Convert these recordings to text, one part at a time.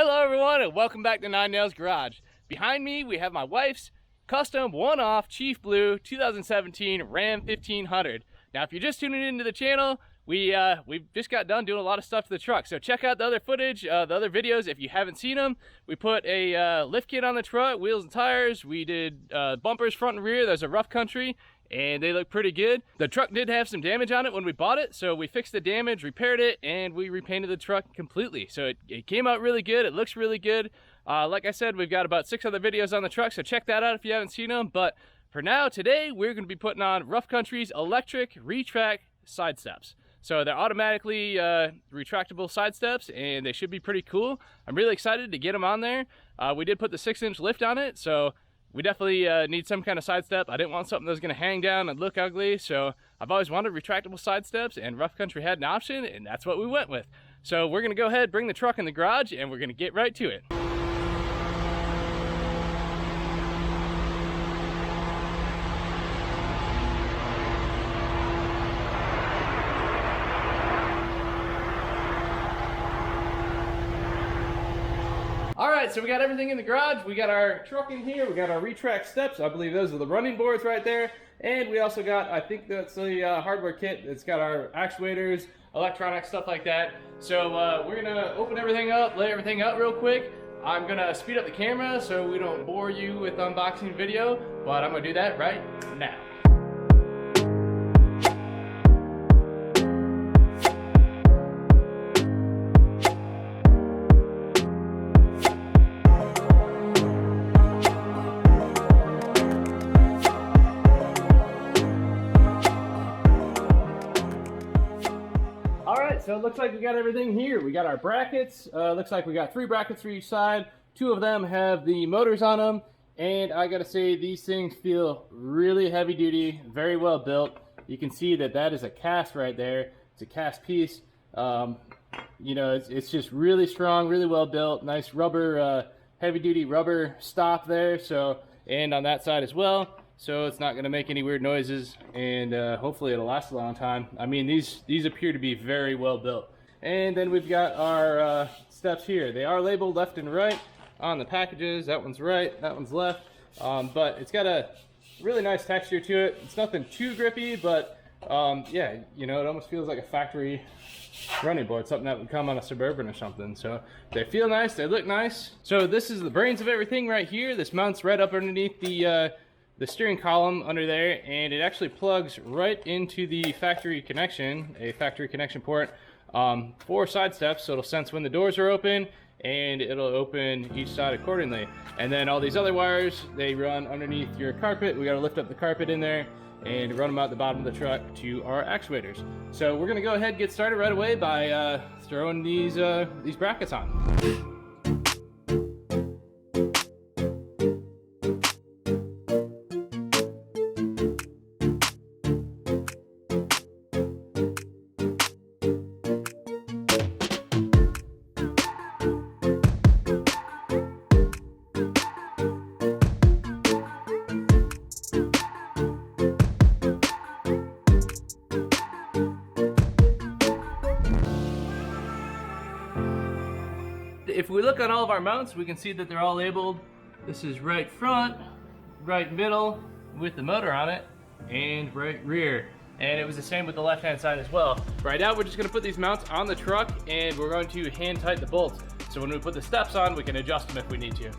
Hello everyone and welcome back to Nine Nails Garage. Behind me we have my wife's custom one-off Chief Blue 2017 Ram 1500. Now if you're just tuning into the channel, we've just got done doing a lot of stuff to the truck. So check out the other footage, the other videos if you haven't seen them. We put a lift kit on the truck, wheels and tires. We did bumpers front and rear. There's a Rough Country and they look pretty good. The truck did have some damage on it when we bought it, so we fixed the damage, repaired it, and we repainted the truck completely. So it came out really good. It looks really good. Like I said, we've got about 6 other videos on the truck, so check that out if you haven't seen them. But for now, today, we're going to be putting on Rough Country's electric retract side steps. So they're automatically retractable side steps, and they should be pretty cool. I'm really excited to get them on there. We did put the 6-inch lift on it, so we definitely need some kind of side step. I didn't want something that was going to hang down and look ugly, so I've always wanted retractable side steps, and Rough Country had an option, and that's what we went with. So we're going to go ahead, bring the truck in the garage, and we're going to get right to it. Alright, so we got everything in the garage. We got our truck in here. We got our retract steps. I believe those are the running boards right there. And we also got, I think that's the hardware kit. It's got our actuators, electronics, stuff like that. So we're going to open everything up, lay everything out real quick. I'm going to speed up the camera so we don't bore you with unboxing video, but I'm going to do that right now. So it looks like we got everything here. We got our brackets. Looks like we got 3 brackets for each side. 2 of them have the motors on them. And I gotta say, these things feel really heavy duty, very well built. You can see that that is a cast right there. It's a cast piece. You know, it's just really strong, really well built. Nice rubber, heavy duty rubber stop there. So, and on that side as well. So it's not going to make any weird noises, and hopefully it'll last a long time. I mean, these appear to be very well built. And then we've got our steps here. They are labeled left and right on the packages. That one's right, that one's left. But it's got a really nice texture to it. It's nothing too grippy, but yeah, you know, it almost feels like a factory running board, something that would come on a Suburban or something. So they feel nice, they look nice. So this is the brains of everything right here. This mounts right up underneath the steering column under there, and it actually plugs right into the factory connection, a factory connection port for side steps, so it'll sense when the doors are open and it'll open each side accordingly. And then all these other wires, they run underneath your carpet. We got to lift up the carpet in there and run them out the bottom of the truck to our actuators. So we're going to go ahead and get started right away by throwing these brackets on. If we look on all of our mounts, we can see that they're all labeled. This is right front, right middle with the motor on it, and right rear. And it was the same with the left-hand side as well. Right now, we're just gonna put these mounts on the truck, and we're going to hand tighten the bolts. So when we put the steps on, we can adjust them if we need to.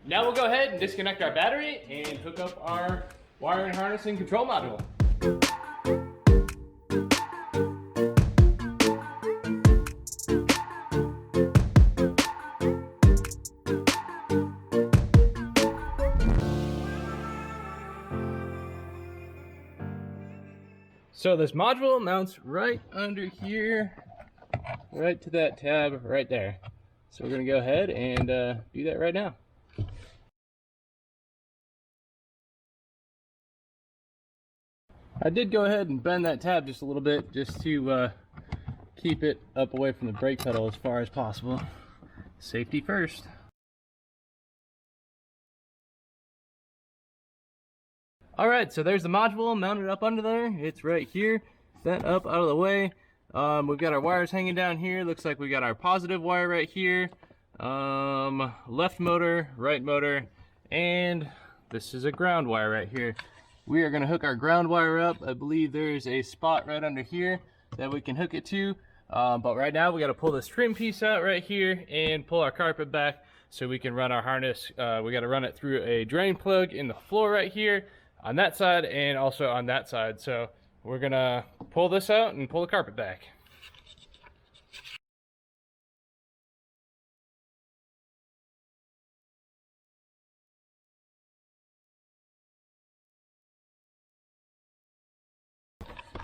Now we'll go ahead and disconnect our battery and hook up our wiring harness and control module. So this module mounts right under here, right to that tab right there. So we're going to go ahead and do that right now. I did go ahead and bend that tab just a little bit just to keep it up away from the brake pedal as far as possible. Safety first. All right, so there's the module mounted up under there. It's right here, set up out of the way. We've got our wires hanging down here. Looks like we got our positive wire right here. Left motor, right motor, and this is a ground wire right here. We are gonna hook our ground wire up. I believe there's a spot right under here that we can hook it to. But right now we gotta pull this trim piece out right here and pull our carpet back so we can run our harness. We gotta run it through a drain plug in the floor right here on that side and also on that side. So we're gonna pull this out and pull the carpet back.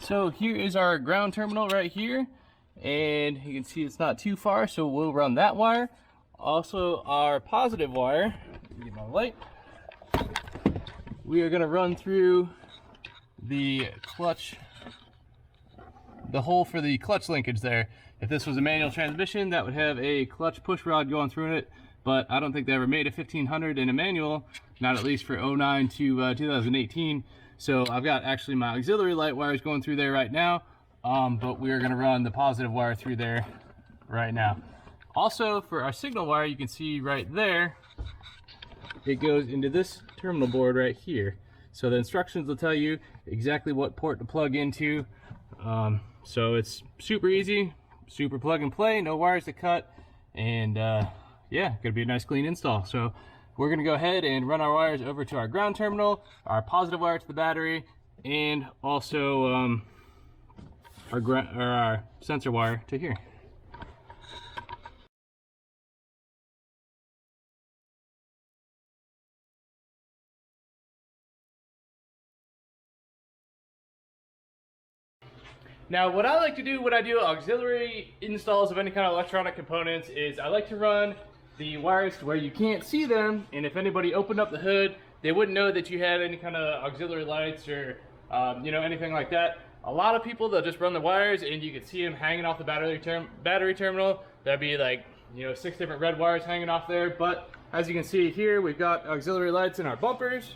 So here is our ground terminal right here, and you can see it's not too far, so we'll run that wire. Also our positive wire, get my light, we are going to run through the clutch, the hole for the clutch linkage there. If this was a manual transmission, that would have a clutch push rod going through it, but I don't think they ever made a 1500 in a manual, not at least for 09 to 2018. So I've got actually my auxiliary light wires going through there right now, but we are going to run the positive wire through there right now. Also for our signal wire, you can see right there, it goes into this terminal board right here. So the instructions will tell you exactly what port to plug into. So it's super easy, super plug and play, no wires to cut, and yeah, gonna be a nice clean install. So we're gonna go ahead and run our wires over to our ground terminal, our positive wire to the battery, and also our sensor wire to here. Now, what I like to do when I do auxiliary installs of any kind of electronic components is I like to run the wires to where you can't see them, and if anybody opened up the hood, they wouldn't know that you had any kind of auxiliary lights or you know, anything like that. A lot of people, they'll just run the wires and you can see them hanging off the battery terminal. That'd be like, you know, 6 different red wires hanging off there. But as you can see here, we've got auxiliary lights in our bumpers,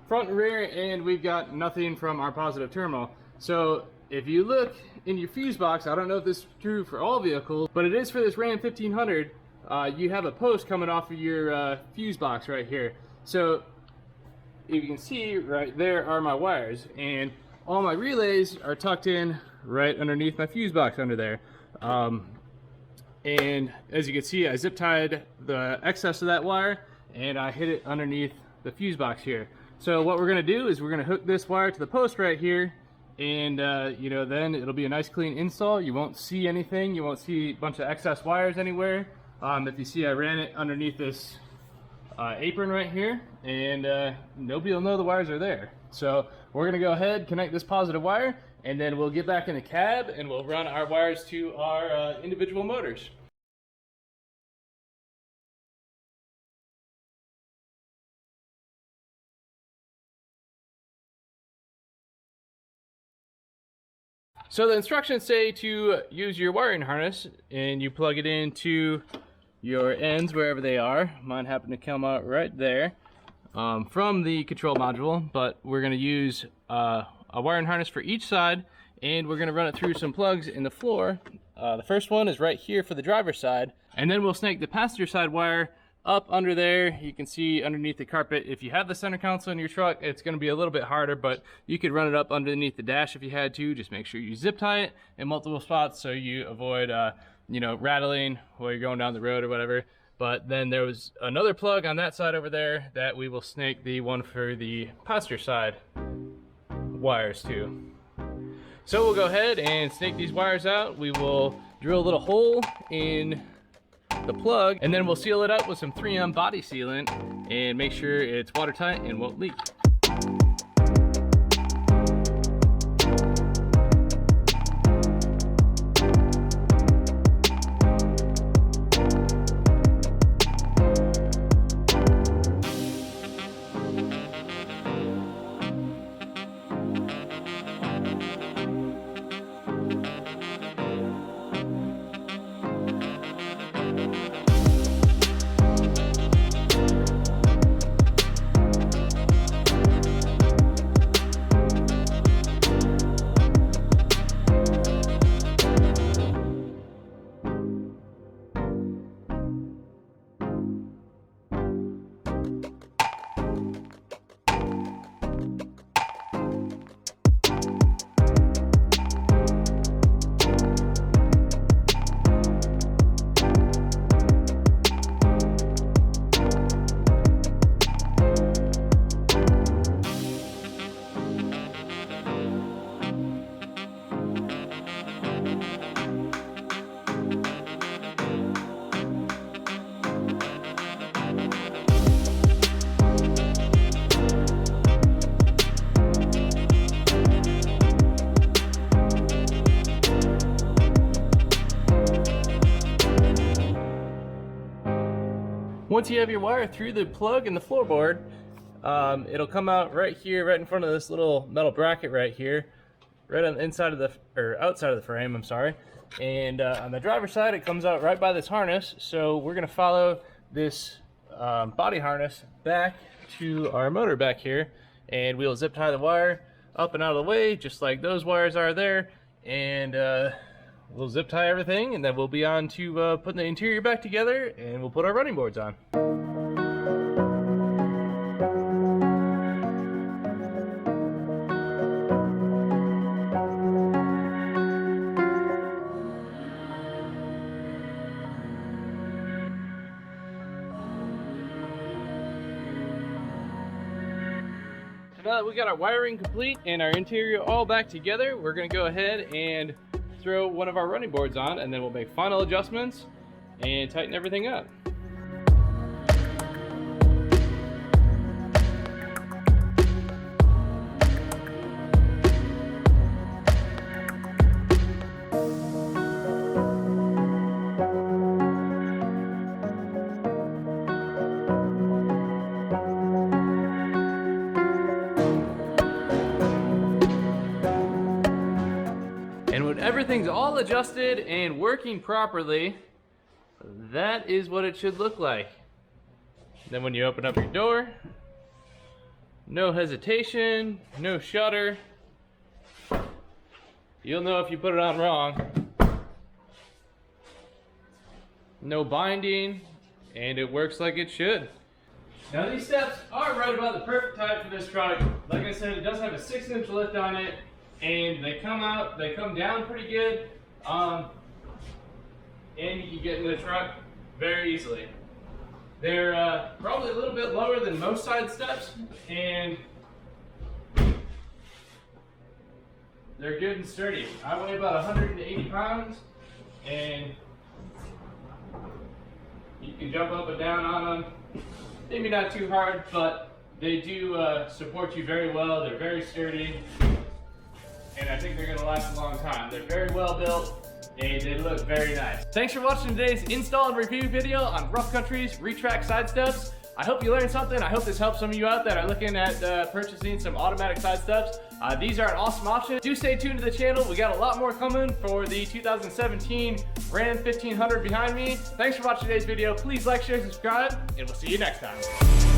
front and rear, and we've got nothing from our positive terminal. So if you look in your fuse box, I don't know if this is true for all vehicles, but it is for this Ram 1500, you have a post coming off of your fuse box right here. So you can see right there are my wires, and all my relays are tucked in right underneath my fuse box under there. And as you can see, I zip tied the excess of that wire and I hit it underneath the fuse box here. So what we're gonna do is we're gonna hook this wire to the post right here, and you know, then it'll be a nice clean install. You won't see anything, you won't see a bunch of excess wires anywhere. If you see, I ran it underneath this apron right here, and nobody will know the wires are there. So we're gonna go ahead, connect this positive wire, and then we'll get back in the cab and we'll run our wires to our individual motors. So the instructions say to use your wiring harness, and you plug it into your ends wherever they are. Mine happen to come out right there from the control module, but we're going to use a wiring harness for each side, and we're going to run it through some plugs in the floor. The first one is right here for the driver's side, and then we'll snake the passenger side wire up under there. You can see underneath the carpet. If you have the center console in your truck, it's going to be a little bit harder, but you could run it up underneath the dash if you had to. Just make sure you zip tie it in multiple spots so you avoid you know, rattling while you're going down the road or whatever. But then there was another plug on that side over there that we will snake the one for the passenger side wires to. So we'll go ahead and snake these wires out. We will drill a little hole in the plug, and then we'll seal it up with some 3M body sealant and make sure it's watertight and won't leak. Once you have your wire through the plug in the floorboard, it'll come out right here, right in front of this little metal bracket right here, right on the inside of the, or outside of the frame, I'm sorry. And on the driver's side, it comes out right by this harness. So we're gonna follow this body harness back to our motor back here, and we'll zip tie the wire up and out of the way, just like those wires are there. And we'll zip tie everything, and then we'll be on to putting the interior back together, and we'll put our running boards on. Now that we got our wiring complete and our interior all back together, we're gonna go ahead and throw one of our running boards on, and then we'll make final adjustments and tighten everything up. And when everything's all adjusted and working properly, that is what it should look like. Then when you open up your door, no hesitation, no shutter. You'll know if you put it on wrong. No binding, and it works like it should. Now these steps are right about the perfect height for this truck. Like I said, it does have a 6-inch lift on it, and they come down pretty good, and you can get in the truck very easily. They're probably a little bit lower than most side steps, and they're good and sturdy. I weigh about 180 pounds, and you can jump up and down on them. Maybe not too hard, but they do support you very well. They're very sturdy, and I think they're gonna last a long time. They're very well built, and they look very nice. Thanks for watching today's install and review video on Rough Country's Retract side steps. I hope you learned something. I hope this helps some of you out that are looking at purchasing some automatic side steps. These are an awesome option. Do stay tuned to the channel. We got a lot more coming for the 2017 Ram 1500 behind me. Thanks for watching today's video. Please like, share, subscribe, and we'll see you next time.